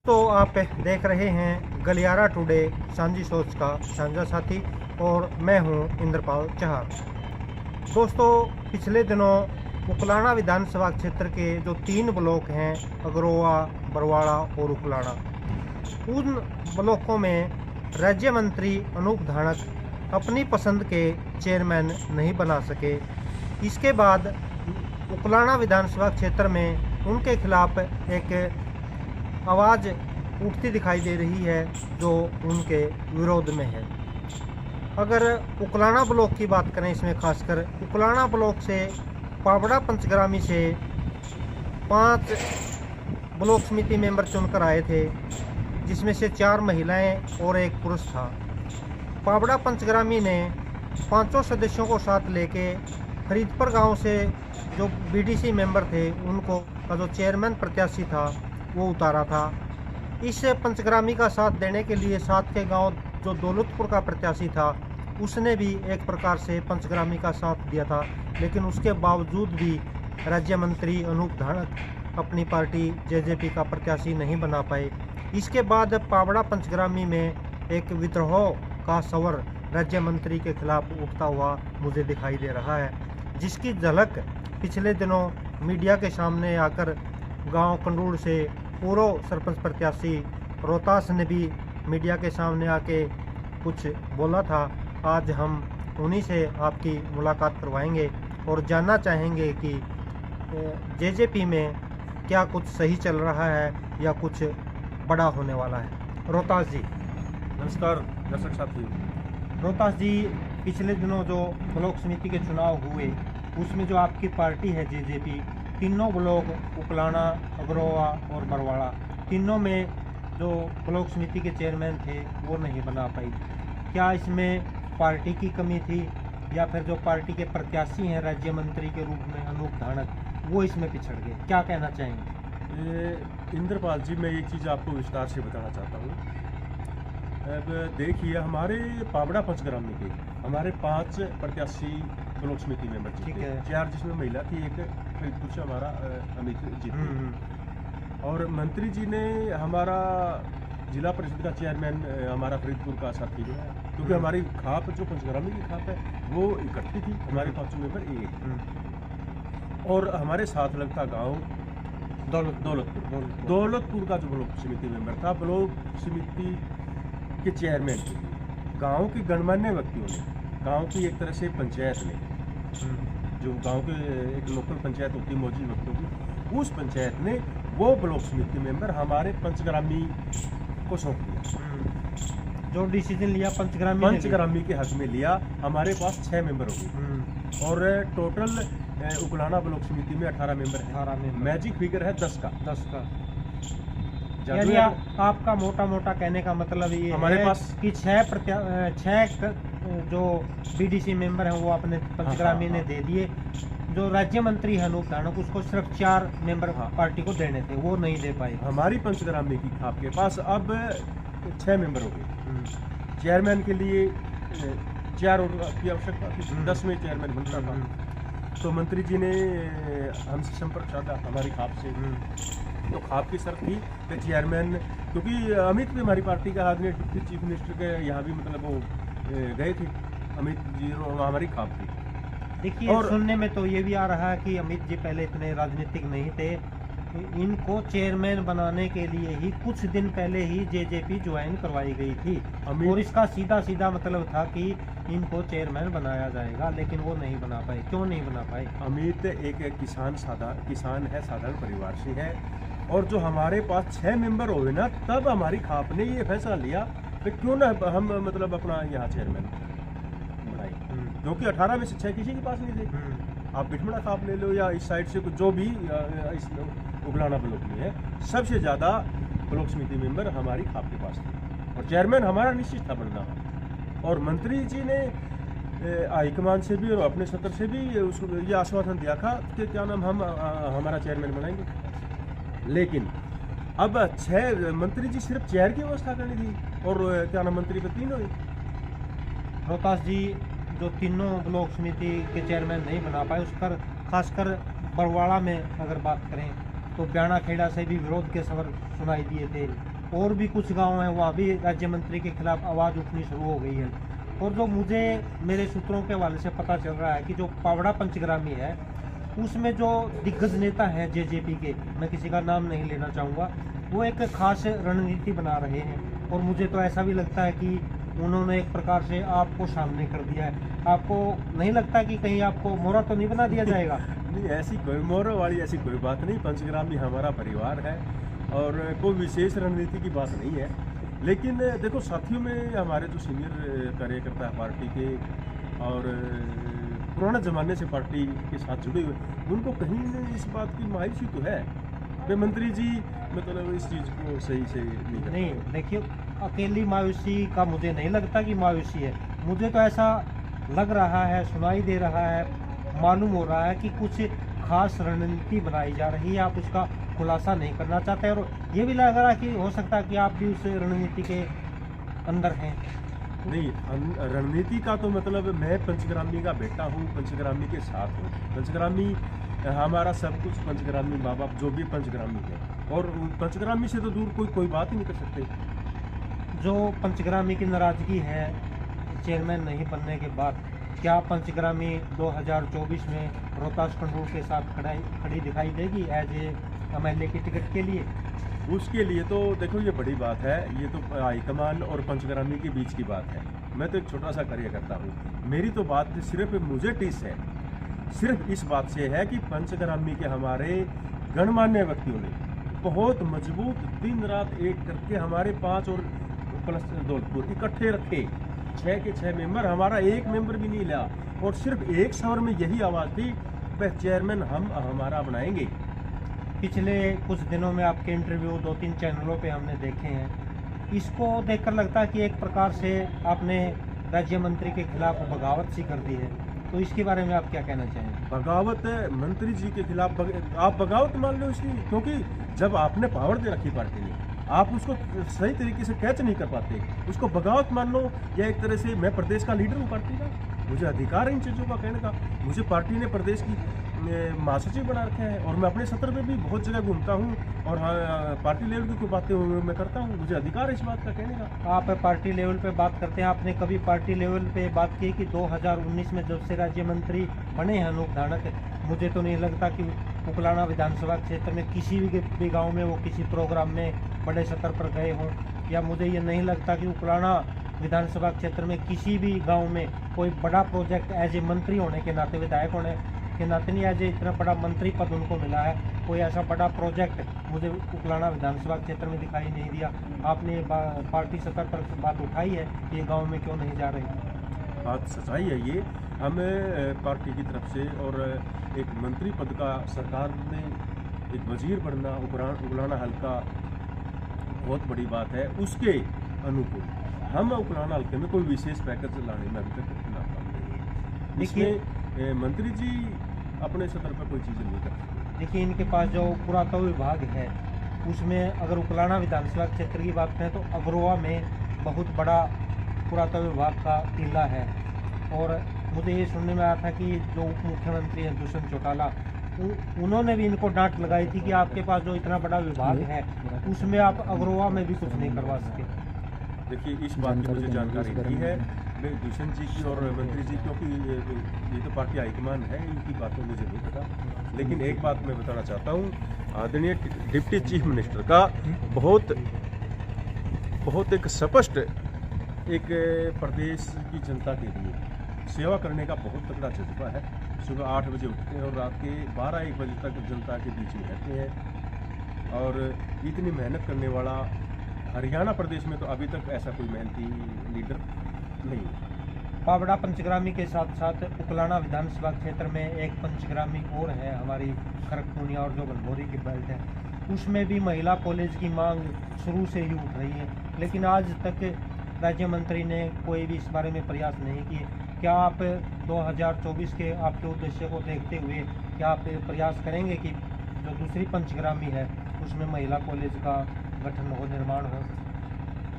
तो आप देख रहे हैं गलियारा टुडे सांझी सोच का साझा साथी और मैं हूं इंद्रपाल चहार। दोस्तों, पिछले दिनों उकलाना विधानसभा क्षेत्र के जो 3 ब्लॉक हैं, अगरोवा, बरवाड़ा और उकलाना, उन ब्लॉकों में राज्य मंत्री अनूप धानक अपनी पसंद के चेयरमैन नहीं बना सके। इसके बाद उकलाना विधानसभा क्षेत्र में उनके खिलाफ एक आवाज़ उठती दिखाई दे रही है जो उनके विरोध में है। अगर उकलाना ब्लॉक की बात करें, इसमें खासकर उकलाना ब्लॉक से पावड़ा पंचग्रामी से 5 ब्लॉक समिति मेंबर चुनकर आए थे, जिसमें से 4 महिलाएं और 1 पुरुष था। पावड़ा पंचग्रामी ने 5 सदस्यों को साथ लेके फरीदपुर गांव से जो बीडीसी मेंबर थे उनको का जो चेयरमैन प्रत्याशी था वो उतारा था। इस पंचग्रामी का साथ देने के लिए साथ के गांव जो दौलतपुर का प्रत्याशी था उसने भी एक प्रकार से पंचग्रामी का साथ दिया था, लेकिन उसके बावजूद भी राज्य मंत्री अनूप धानक अपनी पार्टी जेजेपी का प्रत्याशी नहीं बना पाए। इसके बाद पावड़ा पंचग्रामी में एक विद्रोह का स्वर राज्य मंत्री के खिलाफ उठता हुआ मुझे दिखाई दे रहा है, जिसकी झलक पिछले दिनों मीडिया के सामने आकर गांव कंडूर से पूर्व सरपंच प्रत्याशी रोहतास ने भी मीडिया के सामने आके कुछ बोला था। आज हम उन्हीं से आपकी मुलाकात करवाएंगे और जानना चाहेंगे कि जेजेपी में क्या कुछ सही चल रहा है या कुछ बड़ा होने वाला है। रोहतास जी नमस्कार दर्शक साथी। रोहतास जी, पिछले दिनों जो ब्लॉक समिति के चुनाव हुए उसमें जो आपकी पार्टी है जेजेपी, तीनों ब्लॉक उकलाना, अगरोवा और बरवाड़ा, तीनों में जो ब्लॉक समिति के चेयरमैन थे वो नहीं बना पाई। क्या इसमें पार्टी की कमी थी या फिर जो पार्टी के प्रत्याशी हैं राज्य मंत्री के रूप में अनूप धानक, वो इसमें पिछड़ गए? क्या कहना चाहेंगे? इंद्रपाल जी, मैं एक चीज़ आपको विस्तार से बताना चाहता हूँ। अब देखिए, हमारे पावड़ा पंचग्रामी के हमारे 5 प्रत्याशी ब्लॉक समिति मेंबर ठीक जीते, है। 4 जिसमें महिला थी, एक फरीदपुर से हमारा अमित जीते। और मंत्री जी ने हमारा जिला परिषद का चेयरमैन हमारा फरीदपुर का साथी जो है, क्योंकि हमारी खाप जो पंचग्रामी की खाप है वो इकट्ठी थी, हमारे 5 मेंबर एक। और हमारे साथ लगता गाँव दौलतपुर का जो ब्लॉक समिति मेंबर था, ब्लॉक समिति के चेयरमैन थे गांव के गणमान्य व्यक्तियों ने, गांव की एक तरह से पंचायत ने, जो गांव के एक लोकल पंचायत होती है मौजूद व्यक्तियों की, उस पंचायत ने वो ब्लॉक समिति मेंबर हमारे पंचग्रामी को सौंप दिया। जो डिसीजन लिया पंचग्रामी के हक में लिया। हमारे पास 6 मेंबर हो गए और टोटल उकलाना ब्लॉक समिति में 18 मेंबर है। मैजिक फिगर है 10 का। यानी आपका मोटा मोटा कहने का मतलब ये हमारे है पास कि 6 जो बीडीसी मेंबर हैं वो अपने पंचग्रामी ने दे दिए। जो राज्य मंत्री है अनूप धानक, उसको सिर्फ 4 मेंबर पार्टी को देने थे, वो नहीं दे पाए। हमारी पंचग्रामी की खाप के पास अब 6 मेंबर हो गए। चेयरमैन के लिए 4 की आवश्यकता थी, 10 में चेयरमैन बनता था। तो मंत्री जी ने हमसे संपर्क साधा हमारी खाप से। तो खाप की शर्त थी कि चेयरमैन, क्योंकि अमित भी हमारी पार्टी का आदमी डिप्टी चीफ मिनिस्टर के यहाँ भी मतलब वो गए थे अमित जी, हमारी खाप थी। देखिए, और सुनने में तो ये भी आ रहा है कि अमित जी पहले इतने राजनीतिक नहीं थे, इनको चेयरमैन बनाने के लिए ही कुछ दिन पहले ही जेजेपी ज्वाइन करवाई गई थी और इसका सीधा मतलब था कि इनको चेयरमैन बनाया जाएगा, लेकिन वो नहीं बना पाए। क्यों नहीं बना पाए? अमित एक किसान है, साधारण परिवार से है, और जो हमारे पास 6 मेंबर हुए ना, तब हमारी खाप ने ये फैसला लिया कि क्यों ना हम मतलब अपना यहाँ चेयरमैन बनाए, क्योंकि 18 में से 6 किसी के पास नहीं थे। आप बिठमड़ा खाप ले लो या इस साइड से जो भी इस उगलाना ब्लॉक में है, सबसे ज़्यादा ब्लॉक समिति मेंबर हमारी खाप के पास थे और चेयरमैन हमारा निश्चित था बनना। और मंत्री जी ने हाईकमान से भी और अपने सत्र से भी उसको ये आश्वासन दिया था कि क्या नाम हम हमारा चेयरमैन बनाएंगे। लेकिन अब 6 मंत्री जी सिर्फ चेयर की व्यवस्था करनी थी और क्या नाम मंत्री पर 3 हुए। रोहतास जी, जो तीनों ब्लॉक समिति के चेयरमैन नहीं बना पाए, उस पर खासकर बरवाड़ा में अगर बात करें तो ब्याणा खेड़ा से भी विरोध के स्वर सुनाई दिए थे और भी कुछ गांव हैं, वहाँ भी राज्य मंत्री के खिलाफ आवाज़ उठनी शुरू हो गई है। और जो मुझे मेरे सूत्रों के हवाले से पता चल रहा है कि जो पावड़ा पंचग्रामी है, उसमें जो दिग्गज नेता हैं जेजेपी के, मैं किसी का नाम नहीं लेना चाहूँगा, वो एक खास रणनीति बना रहे हैं। और मुझे तो ऐसा भी लगता है कि उन्होंने एक प्रकार से आपको सामने कर दिया है। आपको नहीं लगता कि कहीं आपको मोहरा तो नहीं बना दिया जाएगा? नहीं, ऐसी कोई मोहरों वाली ऐसी कोई बात नहीं। पंचग्रामी हमारा परिवार है और कोई विशेष रणनीति की बात नहीं है। लेकिन देखो साथियों में हमारे जो सीनियर कार्यकर्ता है पार्टी के और पुराने ज़माने से पार्टी के साथ जुड़े हुए, उनको कहीं न इस बात की मायूसी तो है कि मंत्री जी मतलब इस चीज़ को सही से नहीं करते। नहीं, देखिए, अकेली मायूसी का मुझे नहीं लगता कि मायूसी है। मुझे तो ऐसा लग रहा है, सुनाई दे रहा है, मालूम हो रहा है कि कुछ खास रणनीति बनाई जा रही है। आप उसका खुलासा नहीं करना चाहते और ये भी लग रहा है कि हो सकता है कि आप भी उस रणनीति के अंदर हैं। नहीं, रणनीति का तो मतलब मैं पंचग्रामी का बेटा हूँ, पंचग्रामी के साथ हूँ। पंचग्रामी हमारा सब कुछ, पंचग्रामी माँ बाप जो भी पंचग्रामी है, और पंचग्रामी से तो दूर कोई बात ही नहीं कर सकते। जो पंचग्रामी की नाराजगी है चेयरमैन नहीं बनने के बाद, क्या पंचग्रामी 2024 में रोहतास खंडूर के साथ खड़ी दिखाई देगी एज ए MLA की टिकट के लिए? उसके लिए तो देखो ये बड़ी बात है, ये तो हाईकमान और पंचग्रामी के बीच की बात है। मैं तो एक छोटा सा कार्यकर्ता हूँ। मेरी तो बात सिर्फ मुझे टिस है, सिर्फ इस बात से है कि पंचग्रामी के हमारे गणमान्य व्यक्तियों ने बहुत मजबूत दिन रात एक करके हमारे 5 और प्लस दौलतपुर इकट्ठे रखे। 6 के 6 मेंबर, हमारा एक मेंबर भी नहीं लिया, और सिर्फ एक स्वर में यही आवाज़ थी कि चेयरमैन हम हमारा बनाएंगे। पिछले कुछ दिनों में आपके इंटरव्यू 2-3 चैनलों पे हमने देखे हैं। इसको देखकर लगता है कि एक प्रकार से आपने राज्य मंत्री के खिलाफ बगावत सी कर दी है, तो इसके बारे में आप क्या कहना चाहेंगे? बगावत मंत्री जी के खिलाफ आप बगावत मान लो इसकी, क्योंकि जब आपने पावर दे रखी पार्टी ने, आप उसको सही तरीके से कैच नहीं कर पाते, उसको बगावत मान लो। या एक तरह से मैं प्रदेश का लीडर हूँ पार्टी का, मुझे अधिकार है इन चीज़ों का कहने का। मुझे पार्टी ने प्रदेश की महासचिव बना रखा है और मैं अपने सत्र में भी बहुत जगह घूमता हूँ और पार्टी लेवल की कोई बातें मैं करता हूँ, मुझे अधिकार है इस बात का कहने का। आप पार्टी लेवल पे बात करते हैं, आपने कभी पार्टी लेवल पे बात की कि 2019 में जब से राज्य मंत्री बने हैं अनूप धानक, मुझे तो नहीं लगता कि उकलाना विधानसभा क्षेत्र में किसी भी गाँव में वो किसी प्रोग्राम में बड़े स्तर पर गए हों, या मुझे ये नहीं लगता कि उकलाना विधानसभा क्षेत्र में किसी भी गांव में कोई बड़ा प्रोजेक्ट एज ए मंत्री होने के नाते, विधायक होने के नाते नहीं, एज ए इतना बड़ा मंत्री पद उनको मिला है, कोई ऐसा बड़ा प्रोजेक्ट मुझे उकलाना विधानसभा क्षेत्र में दिखाई नहीं दिया। आपने पार्टी स्तर पर बात उठाई है कि ये गाँव में क्यों नहीं जा रही? बात सच्चाई है ये। हमें पार्टी की तरफ से और एक मंत्री पद का सरकार में एक वजीर बनना उकलाना हल्का बहुत बड़ी बात है। उसके अनुकूल हम उकलाना हल्के में कोई विशेष पैकेज लाने में अभी तक नाकाम नहीं। इसमें मंत्री जी अपने स्तर पर कोई चीज़ें नहीं करते। देखिए, इनके पास जो पुरातत्व विभाग है उसमें अगर उकलाना विधानसभा क्षेत्र की बात करें तो अग्रोहा में बहुत बड़ा पुरातत्व विभाग का टीला है। और मुझे ये सुनने में आया था कि जो उप मुख्यमंत्री हैं दुष्यंत चौटाला, उन्होंने भी इनको डांट लगाई थी कि आपके पास जो इतना बड़ा विभाग है उसमें आप अग्रोहा में भी कुछ नहीं करवा सके। देखिए, इस बात की मुझे जानकारी नहीं है, मैं दुष्यंत जी की और मंत्री जी, क्योंकि ये तो पार्टी हाईकमान है, इनकी बातें मुझे नहीं पता। लेकिन एक बात मैं बताना चाहता हूँ, आदरणीय डिप्टी चीफ मिनिस्टर का बहुत एक स्पष्ट एक प्रदेश की जनता के लिए सेवा करने का बहुत तगड़ा जज्बा है। सुबह 8 बजे उठते हैं और रात के 12-1 बजे तक जनता के बीच में रहते हैं, और इतनी मेहनत करने वाला हरियाणा प्रदेश में तो अभी तक ऐसा कोई मेहनती लीडर नहीं है। पावड़ा पंचग्रामी के साथ साथ उकलाना विधानसभा क्षेत्र में एक पंचग्रामी और है, हमारी खरकपुनिया और जो गलभोरी की बेल्ट है, उसमें भी महिला कॉलेज की मांग शुरू से ही उठ रही है, लेकिन आज तक राज्य मंत्री ने कोई भी इस बारे में प्रयास नहीं किए। क्या आप 2024 के आपके उद्देश्य को देखते हुए क्या आप प्रयास करेंगे कि जो दूसरी पंचग्रामी है उसमें महिला कॉलेज का गठन हो, निर्माण हो?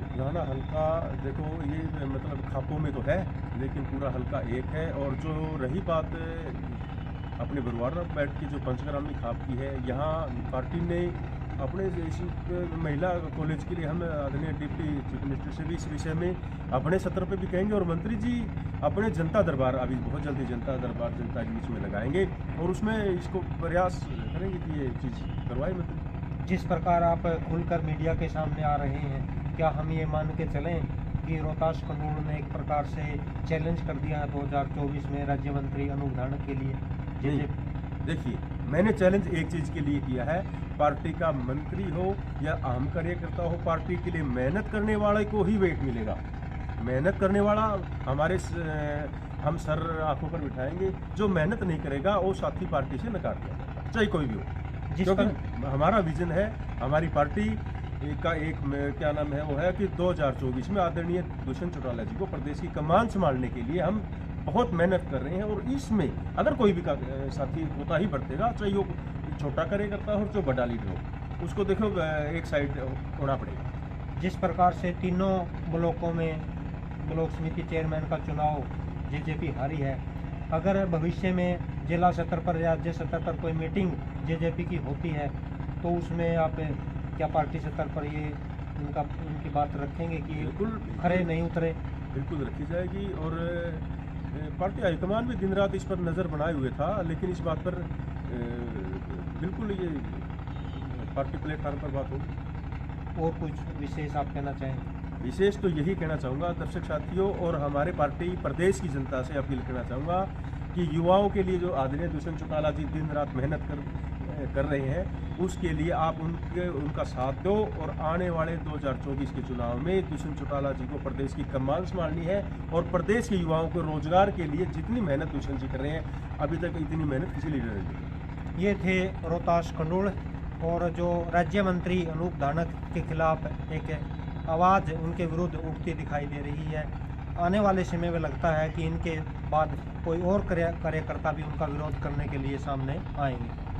उकलाना हल्का देखो ये मतलब खापों में तो है, लेकिन पूरा हल्का एक है। और जो रही बात अपने बरवाड़ा बैठ की जो पंचग्रामी खाप की है, यहाँ पार्टी ने अपने इस महिला कॉलेज के लिए हम आदरणीय डिप्टी चीफ मिनिस्टर से भी इस विषय में अपने सत्र पे भी कहेंगे, और मंत्री जी अपने जनता दरबार अभी बहुत जल्दी जनता दरबार जनता के बीच में लगाएंगे और उसमें इसको प्रयास करेंगे कि ये चीज़ करवाए मंत्री। जिस प्रकार आप खुलकर मीडिया के सामने आ रहे हैं, क्या हम ये मान के चलें कि रोहतास खंडूल ने एक प्रकार से चैलेंज कर दिया है 2024 में राज्य मंत्री अनूप धानक के लिए? नहीं, देखिए मैंने चैलेंज एक चीज़ के लिए किया है, पार्टी का मंत्री हो या आम कार्यकर्ता हो, पार्टी के लिए मेहनत करने वाले को ही वेट मिलेगा। मेहनत करने वाला हम सर आंखों पर बिठाएंगे, जो मेहनत नहीं करेगा वो साथी पार्टी से नकार दिया जाएगा, चाहे कोई भी हो। क्योंकि हमारा विजन है, हमारी पार्टी का एक क्या नाम है वो है कि 2024 में आदरणीय दुष्यंत चौटाला जी को प्रदेश की कमान संभालने के लिए हम बहुत मेहनत कर रहे हैं, और इसमें अगर कोई भी साथी होता ही बरतेगा, चाहे वो छोटा कार्यकर्ता हो, जो बड़ा लीडर हो, उसको देखो एक साइड होना पड़ेगा। जिस प्रकार से तीनों ब्लॉकों में ब्लॉक समिति चेयरमैन का चुनाव जेजेपी हारी है, अगर भविष्य में जिला स्तर पर या राज्य स्तर पर कोई मीटिंग जेजेपी की होती है तो उसमें आप क्या पार्टी स्तर पर ये इनकी बात रखेंगे कि बिल्कुल खरे नहीं उतरे? बिल्कुल रखी जाएगी, और पार्टी हाईकमान भी दिन रात इस पर नज़र बनाए हुए था, लेकिन इस बात पर बिल्कुल ये पार्टी प्लेटफार्म पर बात होगी। और कुछ विशेष आप कहना चाहें? विशेष तो यही कहना चाहूँगा दर्शक साथियों और हमारे पार्टी प्रदेश की जनता से अपील करना चाहूँगा कि युवाओं के लिए जो आदरणीय दुष्यंत चौटाला जी दिन रात मेहनत कर रहे हैं, उसके लिए आप उनका साथ दो, और आने वाले 2024 के चुनाव में दुष्यंत चौटाला जी को प्रदेश की कमान संभालनी है, और प्रदेश के युवाओं को रोजगार के लिए जितनी मेहनत दुष्यंत जी कर रहे हैं, अभी तक इतनी मेहनत किसी लीडर ने नहीं की। ये थे रोहतास खंडूल, और जो राज्य मंत्री अनूप धानक के खिलाफ एक आवाज़ उनके विरुद्ध उठती दिखाई दे रही है। आने वाले समय में लगता है कि इनके बाद कोई और कार्यकर्ता भी उनका विरोध करने के लिए सामने आएंगे।